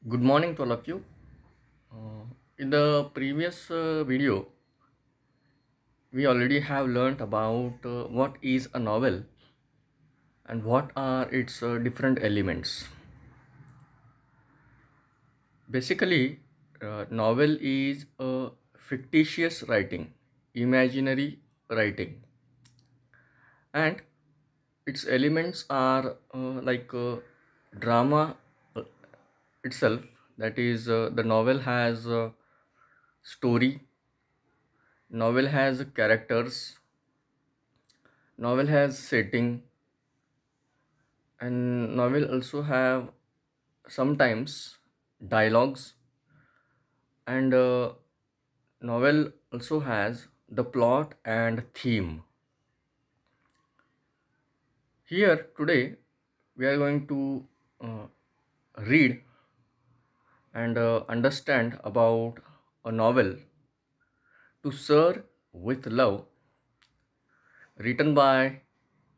Good morning to all of you. In the previous video, we already have learnt about what is a novel and what are its different elements. Basically, novel is a fictitious writing, imaginary writing, and its elements are drama uh, itself. That is, the novel has story, novel has characters, novel has setting, and novel also have sometimes dialogues, and novel also has the plot and theme. Here today we are going to uh, read and understand about a novel, To Sir with Love, written by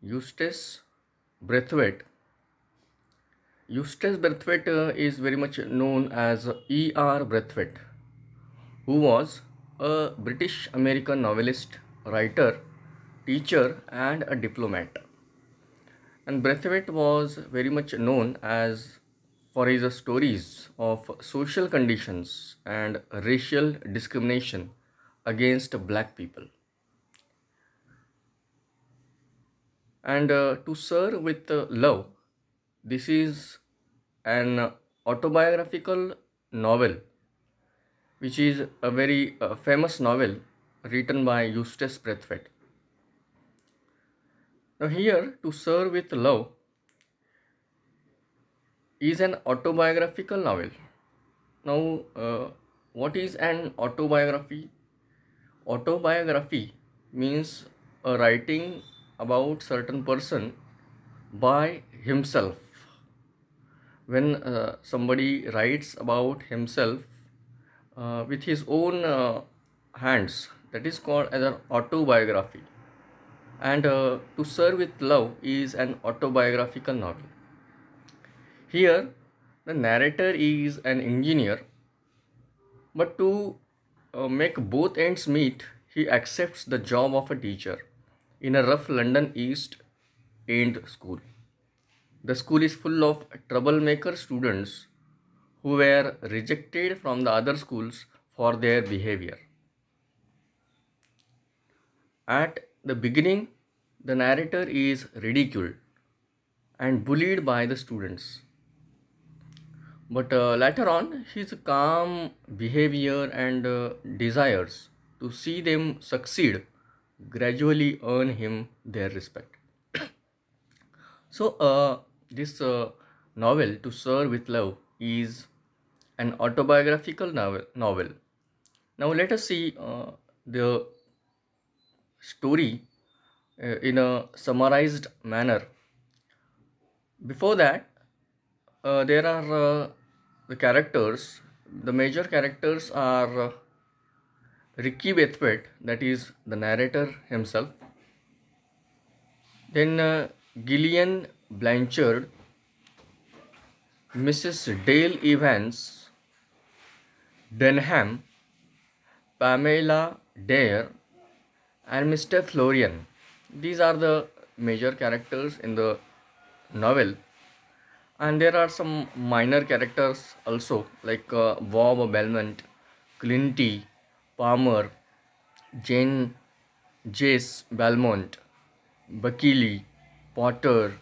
Eustace Braithwaite. Eustace Braithwaite is very much known as E.R. Braithwaite, who was a British American novelist, writer, teacher, and a diplomat. And Braithwaite was very much known as for his stories of social conditions and racial discrimination against black people. And To Sir with Love, this is an autobiographical novel, which is a very famous novel written by Eustace Braithwaite. Now, here, To Serve with Love is an autobiographical novel. Now, what is an autobiography? Autobiography means a writing about certain person by himself. When somebody writes about himself with his own hands, that is called as an autobiography. And To Serve with Love is an autobiographical novel. Here, the narrator is an engineer, but to make both ends meet, he accepts the job of a teacher in a rough London East End school. The school is full of troublemaker students who were rejected from the other schools for their behavior. At the beginning, the narrator is ridiculed and bullied by the students. But later on, his calm behavior and desires to see them succeed gradually earn him their respect. So, this novel, To Serve with Love, is an autobiographical novel. Now, let us see the story in a summarized manner. Before that, there are the characters. The major characters are Ricky Braithwaite, that is the narrator himself. Then Gillian Blanchard, Mrs. Dale Evans, Denham, Pamela Dare, and Mr. Florian. These are the major characters in the novel, and there are some minor characters also, like Bob Belmont, Clinty, Palmer, Jane, Jace Belmont, Bakili, Potter,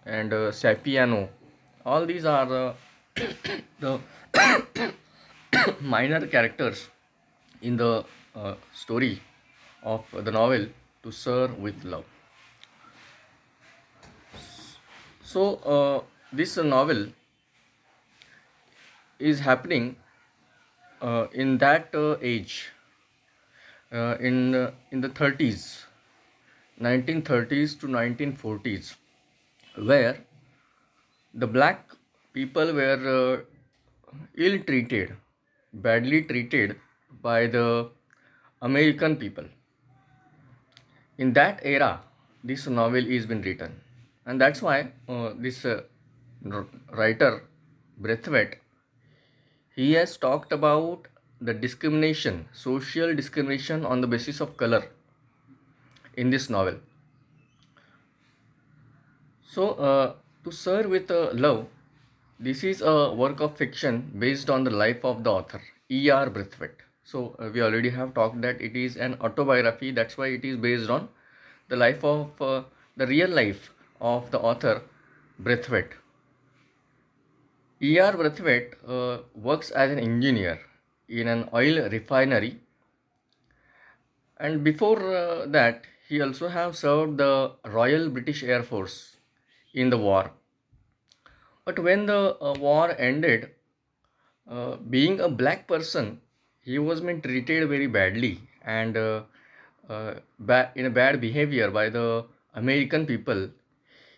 and Sapiano. All these are the minor characters in the story of the novel, To Serve with Love. So, this novel is happening in that age, in the 30s, 1930s to 1940s, where the black people were ill treated, badly treated by the American people. In that era, this novel is been written, and that's why this writer Braithwaite, he has talked about the discrimination, social discrimination on the basis of color in this novel. So, To Serve with Love, this is a work of fiction based on the life of the author, E.R. Braithwaite. So, we already have talked that it is an autobiography, that's why it is based on the life of the real life of the author, Braithwaite. E.R. Braithwaite works as an engineer in an oil refinery, and before that he also have served the Royal British Air Force in the war. But when the war ended, being a black person, he was being treated very badly and in a bad behavior by the American people.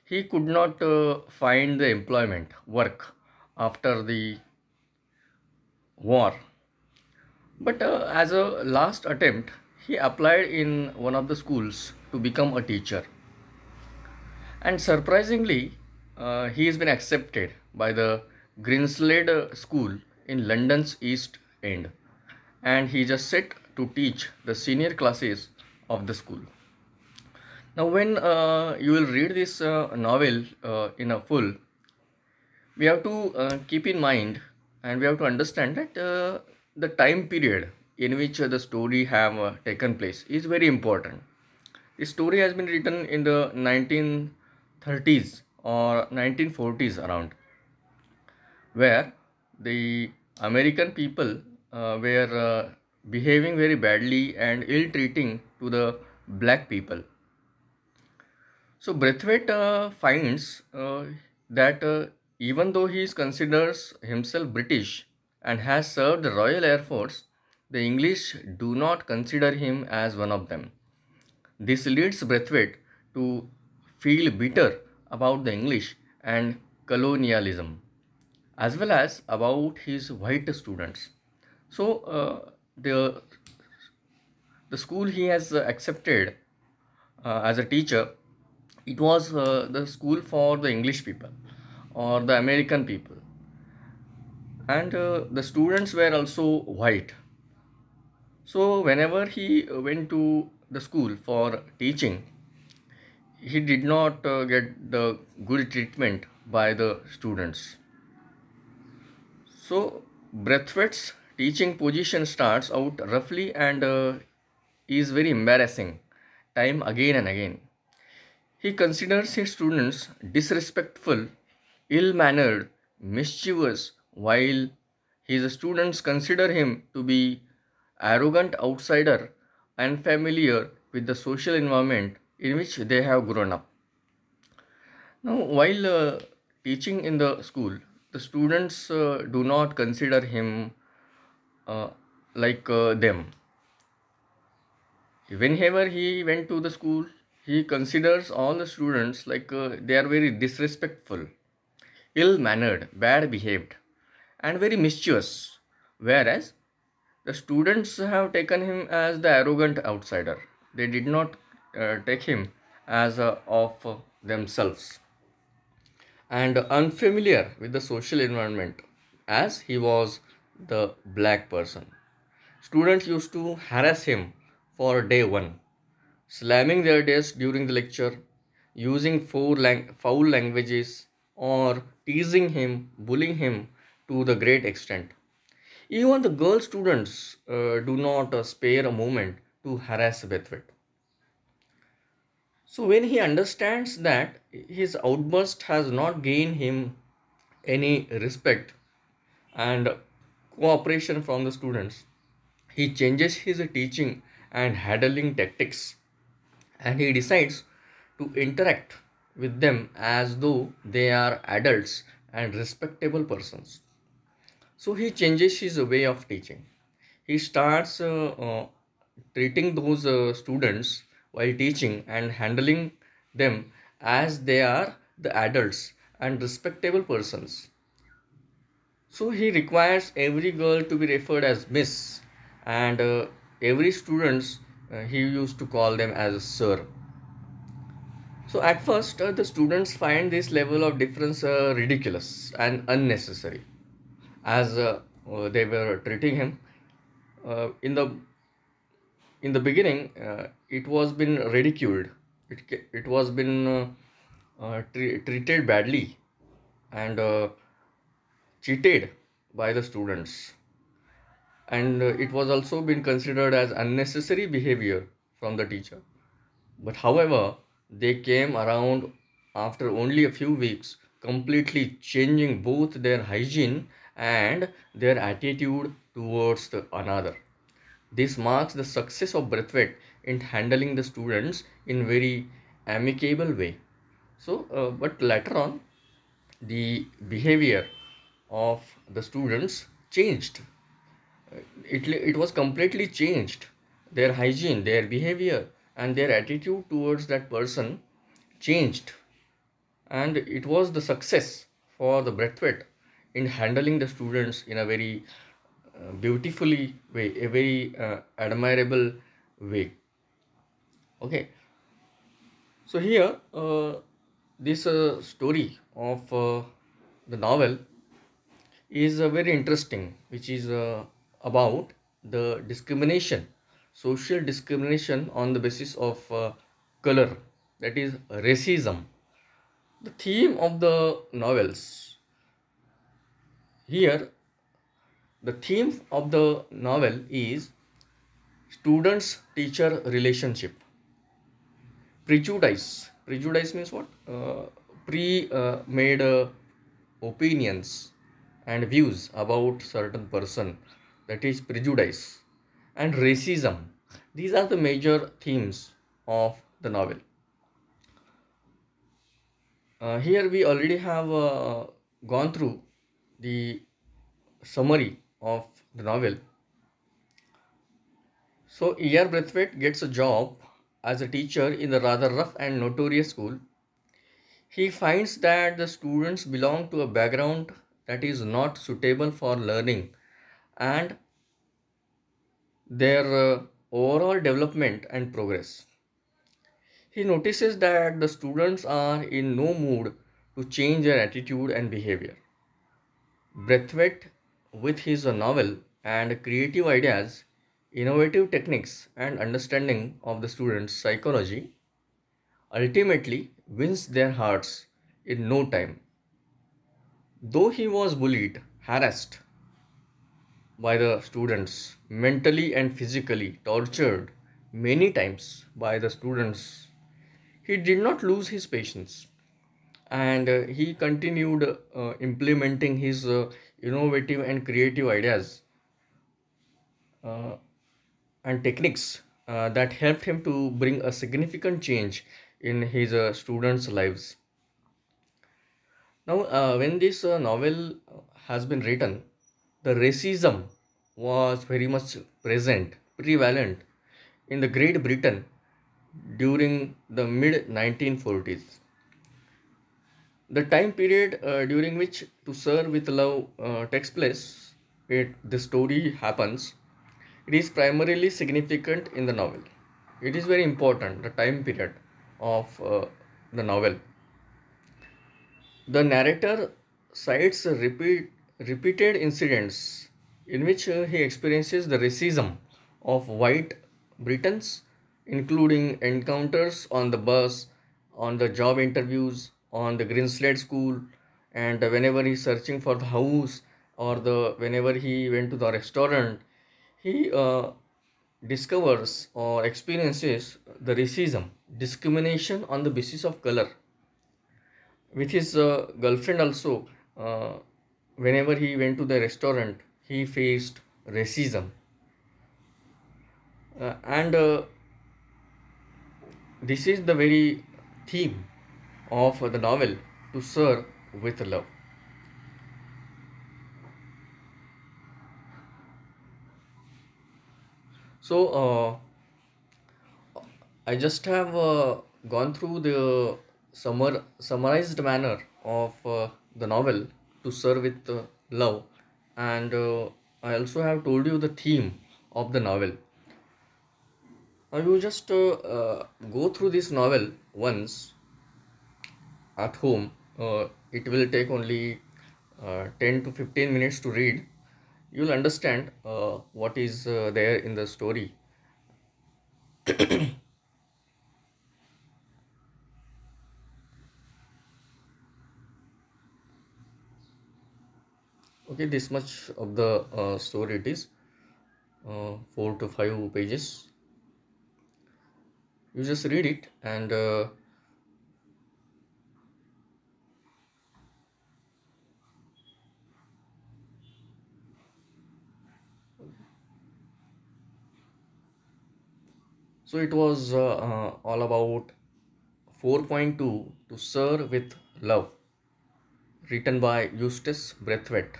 He could not find the employment, work after the war. But as a last attempt, he applied in one of the schools to become a teacher. And surprisingly, he has been accepted by the Grinslade School in London's East End. And he just set to teach the senior classes of the school. Now, when you will read this novel in a full, we have to keep in mind and we have to understand that the time period in which the story have taken place is very important. The story has been written in the 1930s or 1940s around, where the American people were behaving very badly and ill-treating to the black people. So Braithwaite finds that even though he considers himself British and has served the Royal Air Force, the English do not consider him as one of them. This leads Braithwaite to feel bitter about the English and colonialism, as well as about his white students. So the school he has accepted as a teacher, it was the school for the English people or the American people, and the students were also white. So whenever he went to the school for teaching, he did not get the good treatment by the students. So Braithwaite's teaching position starts out roughly and is very embarrassing time again and again. He considers his students disrespectful, ill-mannered, mischievous, while his students consider him to be arrogant outsider, unfamiliar with the social environment in which they have grown up. Now, while teaching in the school, the students do not consider him like them. Whenever he went to the school, he considers all the students like they are very disrespectful, ill-mannered, bad behaved, and very mischievous, whereas the students have taken him as the arrogant outsider. They did not take him as of themselves and unfamiliar with the social environment, as he was the black person. Students used to harass him for day one, slamming their desks during the lecture, using foul languages, or teasing him, bullying him to the great extent. Even the girl students do not spare a moment to harass Braithwaite. So when he understands that his outburst has not gained him any respect and cooperation from the students, he changes his teaching and handling tactics, and he decides to interact with them as though they are adults and respectable persons. So he changes his way of teaching. He starts treating those students while teaching and handling them as they are the adults and respectable persons. So he requires every girl to be referred as Miss, and every students he used to call them as Sir. So at first the students find this level of difference ridiculous and unnecessary, as they were treating him. In the beginning, it was been ridiculed. It was been treated badly and cheated by the students, and it was also been considered as unnecessary behavior from the teacher. But however, they came around after only a few weeks, completely changing both their hygiene and their attitude towards the another. This marks the success of Braithwaite in handling the students in very amicable way. So, but later on, the behavior of the students changed. It was completely changed. Their hygiene, their behavior, and their attitude towards that person changed. And it was the success for the Braithwaite in handling the students in a very beautifully way, a very admirable way. Okay, so here this story of the novel is very interesting, which is about the discrimination, social discrimination on the basis of color, that is racism. The theme of the novels here, the theme of the novel is students teacher relationship. Prejudice means what? Pre made opinions and views about certain person, that is prejudice. And racism, these are the major themes of the novel. Here we already have gone through the summary of the novel. So E.R. Braithwaite gets a job as a teacher in the rather rough and notorious school. He finds that the students belong to a background that is not suitable for learning and their overall development and progress. He notices that the students are in no mood to change their attitude and behavior. Braithwaite, with his novel and creative ideas, innovative techniques, and understanding of the students' psychology, ultimately wins their hearts in no time. Though he was bullied, harassed by the students, mentally and physically tortured many times by the students, he did not lose his patience, and he continued implementing his innovative and creative ideas uh, and techniques that helped him to bring a significant change in his students' lives. Now, when this novel has been written, the racism was very much present, prevalent in the Great Britain during the mid 1940s. The time period during which To Serve with Love takes place, the story happens, it is primarily significant in the novel. It is very important, the time period of the novel. The narrator cites repeated incidents in which he experiences the racism of white Britons, including encounters on the bus, on the job interviews, on the Green Slate School, and whenever he's searching for the house, or the whenever he went to the restaurant, he discovers or experiences the racism, discrimination on the basis of color. With his girlfriend also, whenever he went to the restaurant, he faced racism. And this is the very theme of the novel To Serve with Love. So I just have gone through the summarized manner of the novel To Serve with Love, and I also have told you the theme of the novel. Now you just go through this novel once at home. It will take only 10 to 15 minutes to read. you'll understand what is there in the story. Okay, this much of the story it is, 4 to 5 pages. You just read it and so it was all about 4.2 to Sir with Love, written by Eustace Braithwaite.